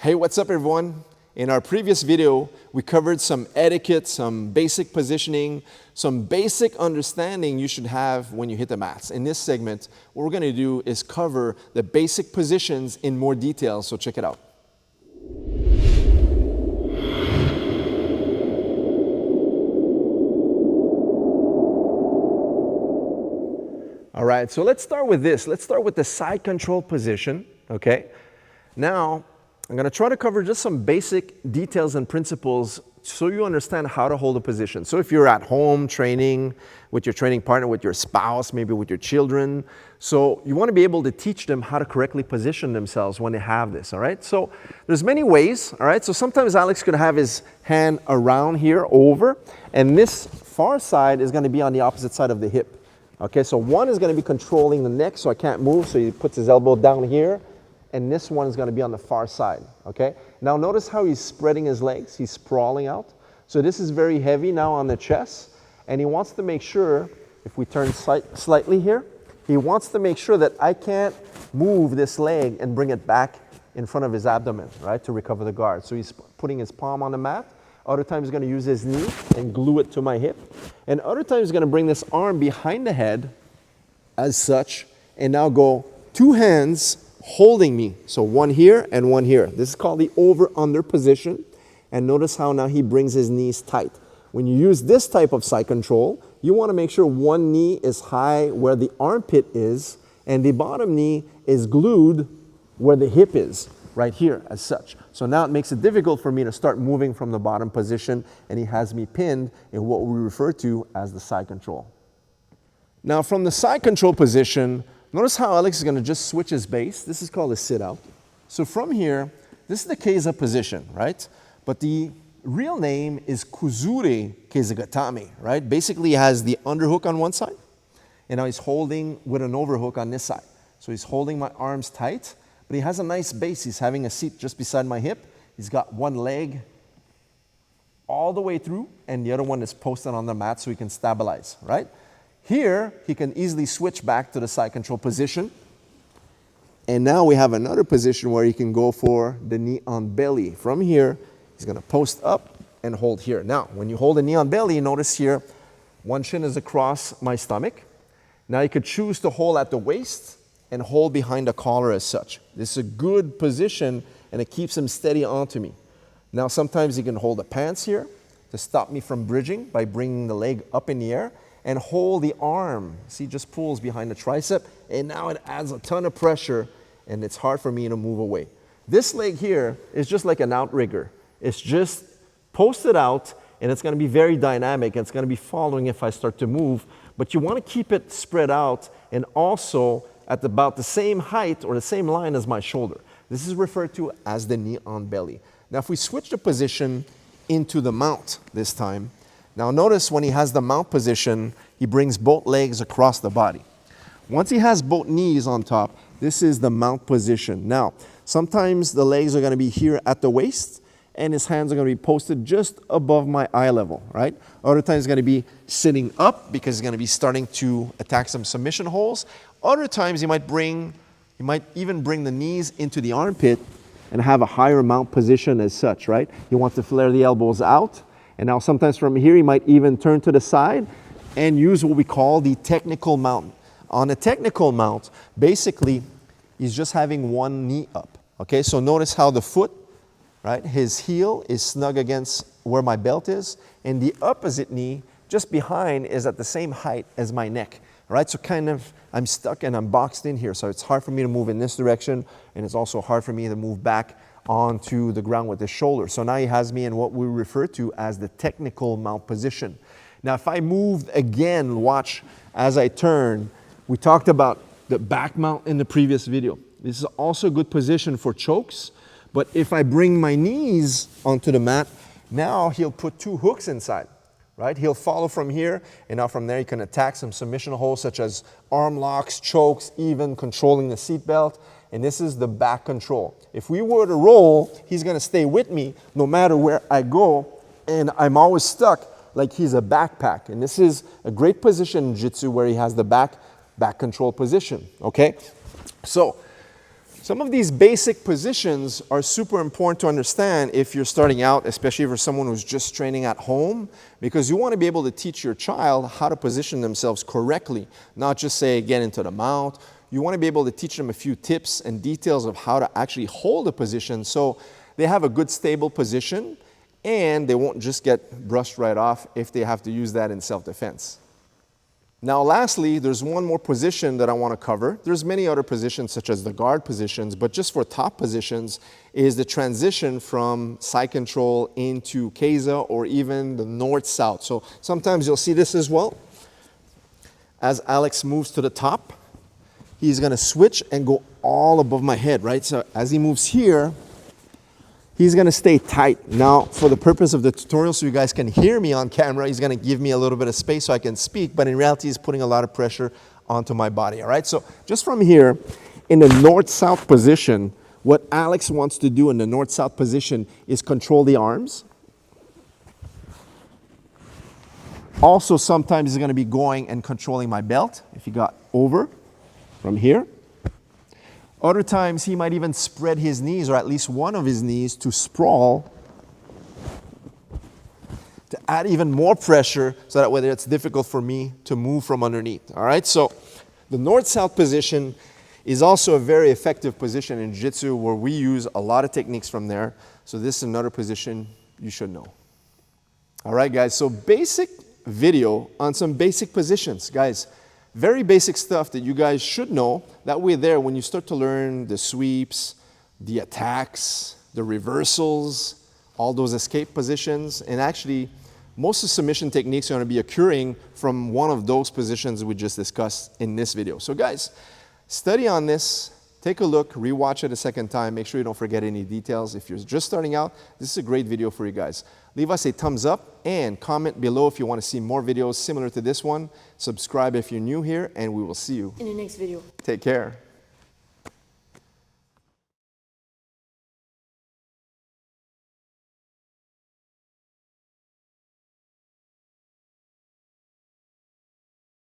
Hey, what's up everyone? In our previous video, we covered some etiquette, some basic positioning, some basic understanding you should have when you hit the mats. In this segment, what we're gonna do is cover the basic positions in more detail, so check it out. All right, so let's start with this. Let's start with the side control position, okay? Now, I'm gonna try to cover just some basic details and principles so you understand how to hold a position. So if you're at home training with your training partner, with your spouse, maybe with your children, so you wanna be able to teach them how to correctly position themselves when they have this, all right? So there's many ways, all right? So sometimes Alex could have his hand around here, over, and this far side is gonna be on the opposite side of the hip. Okay, so one is gonna be controlling the neck so I can't move, so he puts his elbow down here, and this one is gonna be on the far side, okay? Now notice how he's spreading his legs, he's sprawling out. So this is very heavy now on the chest, and he wants to make sure, if we turn slightly here, he wants to make sure that I can't move this leg and bring it back in front of his abdomen, right, to recover the guard. So he's putting his palm on the mat. Other times he's gonna use his knee and glue it to my hip. And other times he's gonna bring this arm behind the head as such, and now go two hands holding me. So one here and one here. This is called the over-under position. And notice how now he brings his knees tight. When you use this type of side control, you wanna make sure one knee is high where the armpit is, and the bottom knee is glued where the hip is, right here as such. So now it makes it difficult for me to start moving from the bottom position, and he has me pinned in what we refer to as the side control. Now from the side control position, notice how Alex is gonna just switch his base. This is called a sit out. So from here, this is the Keiza position, right? But the real name is Kuzure Keizagatame, right? Basically he has the underhook on one side, and now he's holding with an overhook on this side. So he's holding my arms tight, but he has a nice base. He's having a seat just beside my hip. He's got one leg all the way through, and the other one is posted on the mat so he can stabilize, right? Here, he can easily switch back to the side control position. And now we have another position where he can go for the knee on belly. From here, he's gonna post up and hold here. Now, when you hold the knee on belly, notice here, one shin is across my stomach. Now you could choose to hold at the waist and hold behind the collar as such. This is a good position, and it keeps him steady onto me. Now sometimes you can hold the pants here to stop me from bridging by bringing the leg up in the air, and hold the arm. See, just pulls behind the tricep, and now it adds a ton of pressure, and it's hard for me to move away. This leg here is just like an outrigger. It's just posted out, and it's gonna be very dynamic, and it's gonna be following if I start to move, but you wanna keep it spread out and also at about the same height or the same line as my shoulder. This is referred to as the knee on belly. Now if we switch the position into the mount this time, now notice when he has the mount position, he brings both legs across the body. Once he has both knees on top, this is the mount position. Now, sometimes the legs are gonna be here at the waist, and his hands are gonna be posted just above my eye level, right? Other times it's gonna be sitting up because he's gonna be starting to attack some submission holes. Other times he might even bring the knees into the armpit and have a higher mount position as such, right? He wants to flare the elbows out. And now sometimes from here, he might even turn to the side and use what we call the technical mount. On a technical mount, basically, he's just having one knee up, okay? So notice how the foot, right, his heel is snug against where my belt is, and the opposite knee just behind is at the same height as my neck, right? So kind of, I'm stuck and I'm boxed in here, so it's hard for me to move in this direction, and it's also hard for me to move back onto the ground with the shoulder. So now he has me in what we refer to as the technical mount position. Now if I moved again, watch as I turn, we talked about the back mount in the previous video. This is also a good position for chokes, but if I bring my knees onto the mat, now he'll put two hooks inside, right? He'll follow from here, and now from there he can attack some submission holes such as arm locks, chokes, even controlling the seat belt. And this is the back control. If we were to roll, he's gonna stay with me no matter where I go, and I'm always stuck like he's a backpack. And this is a great position in Jiu-Jitsu where he has the back control position, okay? So Some of these basic positions are super important to understand if you're starting out, especially for someone who's just training at home, because you want to be able to teach your child how to position themselves correctly, not just say get into the mount. You want to be able to teach them a few tips and details of how to actually hold a position so they have a good stable position and they won't just get brushed right off if they have to use that in self-defense. Now lastly, there's one more position that I want to cover. There's many other positions such as the guard positions, but just for top positions is the transition from side control into Keza or even the north-south. So sometimes you'll see this as well. As Alex moves to the top, he's going to switch and go all above my head, right? So as he moves here, he's going to stay tight. Now, for the purpose of the tutorial, so you guys can hear me on camera, he's going to give me a little bit of space so I can speak, but in reality, he's putting a lot of pressure onto my body, all right? So just from here, in the north-south position, what Alex wants to do in the north-south position is control the arms. Also, sometimes he's going to be going and controlling my belt if he got over from here. Other times, he might even spread his knees, or at least one of his knees, to sprawl to add even more pressure so that way it's difficult for me to move from underneath. All right, so the north-south position is also a very effective position in Jiu-Jitsu where we use a lot of techniques from there. So this is another position you should know. All right, guys, so basic video on some basic positions. Guys, very basic stuff that you guys should know. That way there, when you start to learn the sweeps, the attacks, the reversals, all those escape positions, and actually most of the submission techniques are going to be occurring from one of those positions we just discussed in this video. So guys, study on this, take a look, rewatch it a second time, make sure you don't forget any details. If you're just starting out, this is a great video for you guys. Leave us a thumbs up and comment below if you want to see more videos similar to this one. Subscribe if you're new here, and we will see you in the next video. Take care.